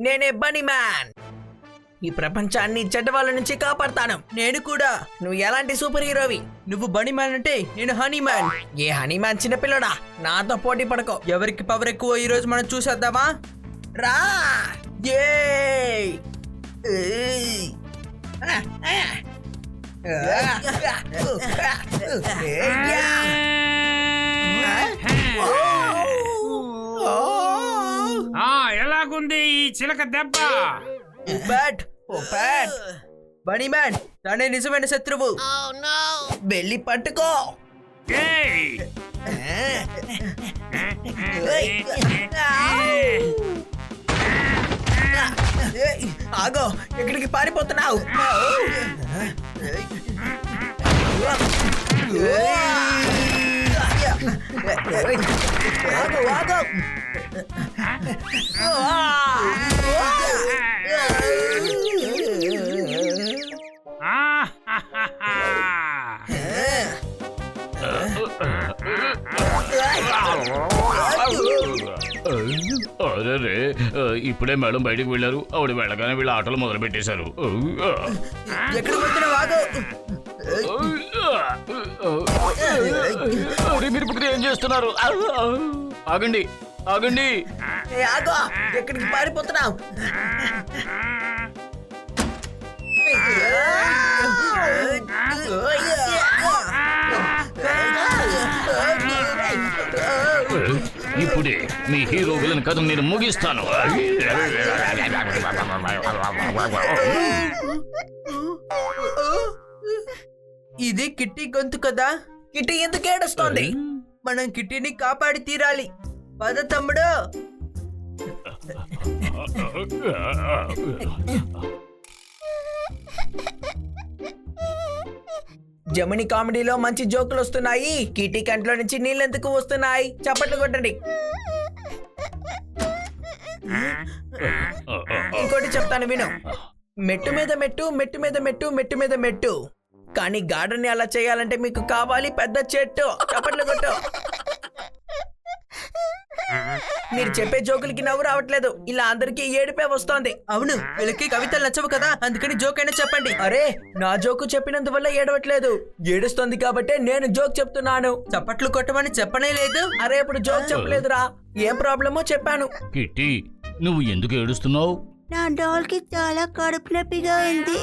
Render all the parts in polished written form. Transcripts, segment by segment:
నేనే బనీ మ్యాన్. ఈ ప్రపంచాన్ని చెడ్డ వాళ్ళ నుంచి కాపాడతాను. నేను కూడా. నువ్వు ఎలాంటి సూపర్ హీరోవి? నువ్వు బనీ మ్యాన్ అంటే నేను హనీ మ్యాన్. ఏ హనీ మ్యాన్ చిన్నపిల్లడా, నాతో పోటీ పడకో. ఎవరికి పవర్ ఎక్కువ ఈ రోజు మనం చూసేద్దామా? రా. ఏయ్! ఎలాగుంది ఈ చిలక దెబ్బ? బ్యాట్ బనీ మ్యాన్ తనే నిజమైన శత్రువు. వెళ్ళి పట్టుకో. ఏయ్! ఆగో, ఎక్కడికి పారిపోతున్నావు? ఆగో, ఆగో. అరే, ఇప్పుడే మేడం బయటికి వెళ్ళారు. ఆవిడ వెళ్ళగానే వీళ్ళ ఆటలు మొదలు పెట్టేశారు. ఎక్కడ పోతున్నావు? ఆగు. మీరు ఇప్పుడు ఏం చేస్తున్నారు? ఆగండి, ఆగండి. ఆగో, ఎక్కడికి పారిపోతున్నావు? ఇప్పుడే మీ హీరో విలన్ కథను నేను ముగిస్తాను. ఇది కిట్టి గొంతు కదా. కిట్టి ఎందుకు ఏడుస్తోంది? మనం కిట్టిని కాపాడి తీరాలి. పద తమ్ముడు. జమిని కామెడీలో మంచి జోకులు వస్తున్నాయి. కిట్టి కంట్లో నుంచి నీళ్ళు ఎందుకు వస్తున్నాయి? చప్పట్లు కొట్టండి. ఇంకోటి చెప్తాను విను. మెట్టు మీద మెట్టు, మెట్టు మీద మెట్టు, మెట్టు మీద మెట్టు. కానీ గార్డెన్ ని అలా చేయాలంటే మీకు కావాలి పెద్ద చెట్టు. చప్పట్లు కొట్టు. మీరు చెప్పే జోకులకి నవ్వు రావట్లేదు. ఇలా అందరికీ ఏడుపే వస్తోంది. అవును, వీళ్ళకి కవితలు నచ్చవు కదా, అందుకని జోక్ అయినా చెప్పండి. అరే, నా జోకు చెప్పినందువల్ల ఏడవట్లేదు. ఏడుస్తోంది కాబట్టి నేను జోక్ చెప్తున్నాను. చప్పట్లు కొట్టమని చెప్పనే లేదు. అరే, ఇప్పుడు జోక్ చెప్పలేదురా. ఏం ప్రాబ్లమో చెప్పాను. కిట్టి, నువ్వు ఎందుకు ఏడుస్తున్నావు? నా డాల్ కి చాలా కడుపు నొప్పిగా ఉంది.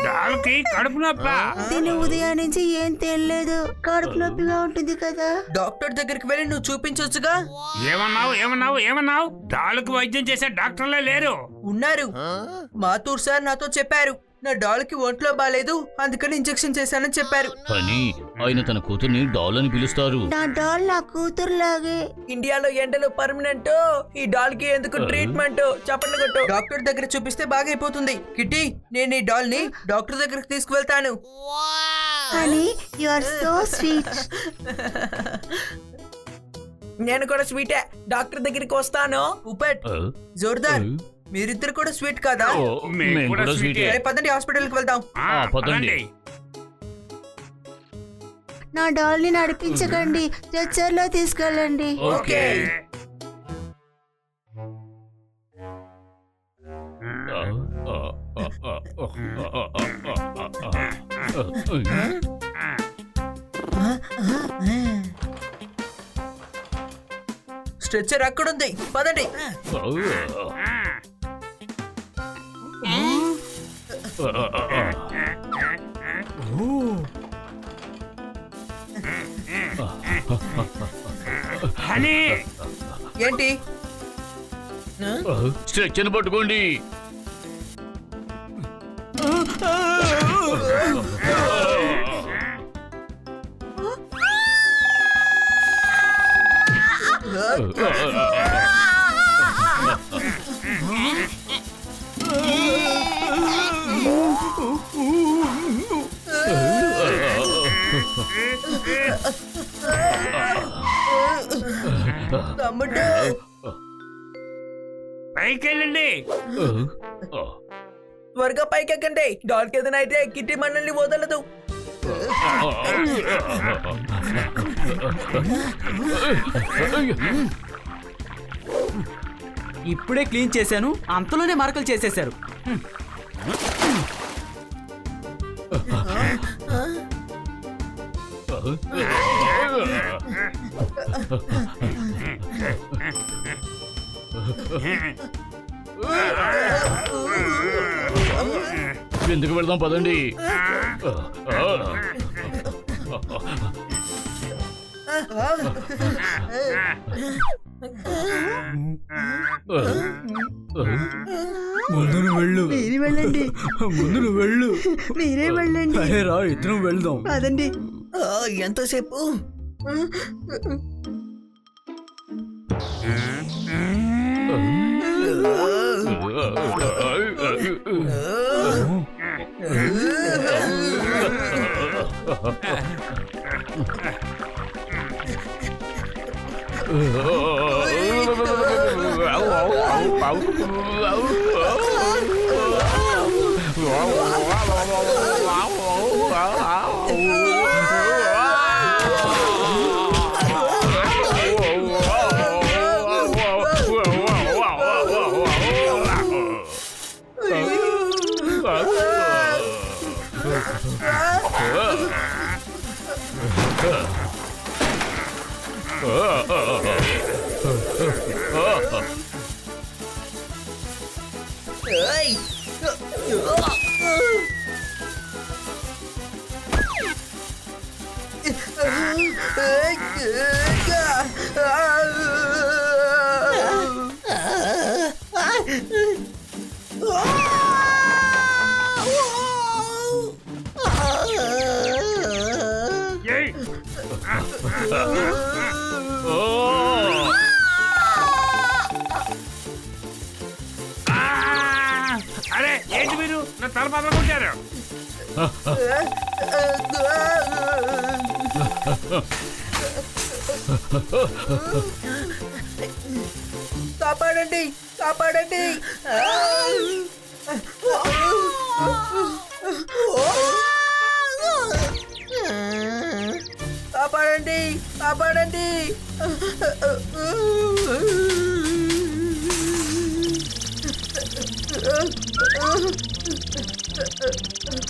డాల్కి కడుపు నొప్ప? దీని ఉదయం నుంచి ఏం తెలియలేదు. కడుపు నొప్పిగా ఉంటుంది కదా. డాక్టర్ దగ్గరికి వెళ్ళి నువ్వు చూపించొచ్చుగా. ఏమన్నావు? డాల్కి వైద్యం చేసే డాక్టర్లే లేరు. ఉన్నారు. మాతూర్ సార్ నాతో చెప్పారు. నా డాల్ కి ఒంట్లో బాలేదు, అందుకని ఇంజెక్షన్ చేశానని చెప్పారు. కానీ ఆయన తన కూతుర్ని డాల్ అని పిలుస్తారు. నా డాల్ నా కూతురు లాగే. ఇండియాలో ఎండలు పర్మనెంట్. ఈ డాల్ కి ఎందుకు ట్రీట్మెంట్? చప్పట్లు కొట్టు. డాక్టర్ దగ్గర చూపిస్తే బాగైపోతుంది. కిట్టి, నేను ఈ డాల్ ని డాక్టర్ దగ్గరికి తీసుకువెళ్తాను. Honey, you are so sweet. నేను కూడా స్వీటే. డాక్టర్ దగ్గరికి వస్తాను. ఉపేట్, జోర్దార్, మీరిద్దరు కూడా స్వీట్ కదా? మేము కూడా స్వీటే. సరే, పదండి హాస్పిటల్కి వెళ్దాం. పదండి. నా డాల్ ని నడిపించకండి, స్ట్రెచ్చర్లో తీసుకెళ్ళండి. ఓకే. స్ట్రెచ్చర్ అక్కడుంది, పదండి. హనీ, ఏంటి? స్ట్రెచ్చర్ పట్టుకోండి. తమ్ముడు, పైకెళ్ళండి. త్వరగా పైకెక్కండి. డాల్కి ఏదైనా అయితే కిట్టి మనల్ని వదలదు. ఇప్పుడే క్లీన్ చేశాను, అంతలోనే మరకలు చేసేశారు. ఎందుకు వెళ్దాం పదండి. ముందు నువ్వు వెళ్ళు, మీరు వెళ్ళండి, ముందు నువ్వు వెళ్ళు. మీరే వెళ్ళండి. అరే రా, ఇద్దరం వెళ్దాం. అదండి. ఎంతసేపు? అరే ఏంటి మీరు నా తల పదకొట్టారు? కాపాడండి, కాపాడండి. కాపాడండి, కాపాడండి.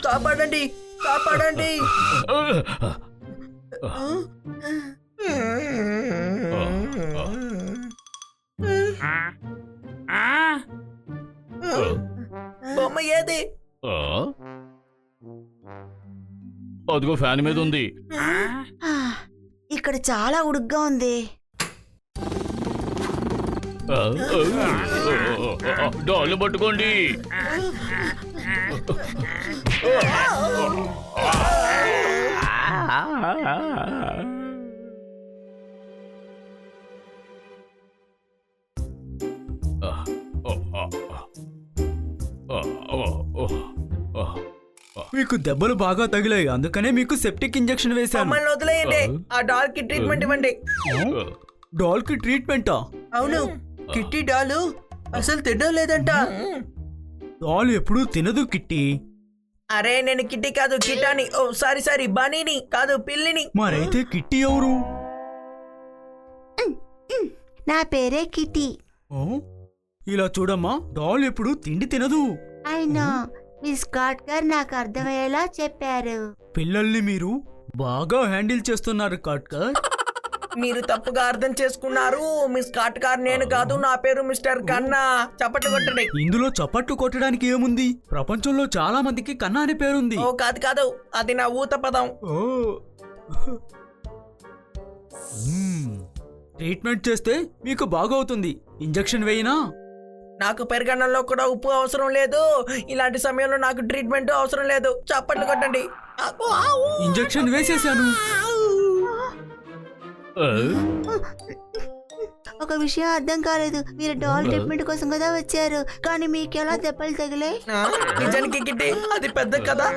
కాపాడండి, కాపాడండి. బొమ్మ ఏది? అదిగో ఫ్యాన్ మీద ఉంది. ఇక్కడ చాలా ఉడుగ్గా ఉంది. డాళ్ళు పట్టుకోండి. మీకు దెబ్బలు బాగా తగిలాయి, అందుకనే మీకు సెప్టిక్ ఇంజెక్షన్ వేశాను. మమ్మల్ని వదిలేయండి. ఆ డాల్ కి ట్రీట్మెంట్ ఇవ్వండి. డాల్ కి ట్రీట్మెంటా? అవును, కిట్టి డాలు అసలు తినడం లేదంట. డాల్ ఎప్పుడూ తినదు కిట్టి. అరే నేను కిట్టి కాదు, కిటాని. ఓ సారీ, బనీని కాదు, పిల్లిని. మరైతే కిట్టి ఎవరు? నా పేరే కిట్టి. ఓ, ఇలా చూడమ్మా, డాల్ ఎప్పుడు తిండి తినదు. అయినా మీ స్కాట్ గారు నాకు అర్థమయ్యేలా చెప్పారు. పిల్లల్ని మీరు బాగా హ్యాండిల్ చేస్తున్నారు కాట్కర్. మీరు తప్పుగా అర్థం చేసుకున్నారు. మిస్ కాట్కార్ నేను కాదు, నా పేరు మిస్టర్ కన్నా. చప్పట్లు కొట్టండి. ఇందులో చప్పట్లు కొట్టడానికి ఏముంది? ప్రపంచంలో చాలా మందికి కన్నా అనే పేరుంది. ఓ కాదు, అది నా ఊత పదం. ఓ, ట్రీట్మెంట్ చేస్తే మీకు బాగవుతుంది. ఇంజెక్షన్ వేయినా? నాకు పెరుగన్నంలో కూడా ఉప్పు అవసరం లేదు. ఇలాంటి సమయంలో నాకు ట్రీట్మెంట్ అవసరం లేదు. చప్పట్లు కొట్టండి. ఇంజెక్షన్ వేసేసాను. ఒక విషయం అర్థం కాలేదు. మీరు డాల్ ట్రీట్మెంట్ కోసం కదా వచ్చారు, కానీ మీకు ఎలా దెబ్బలు తగిలే? నిజానికి కిట్టి అది పెద్ద కదా.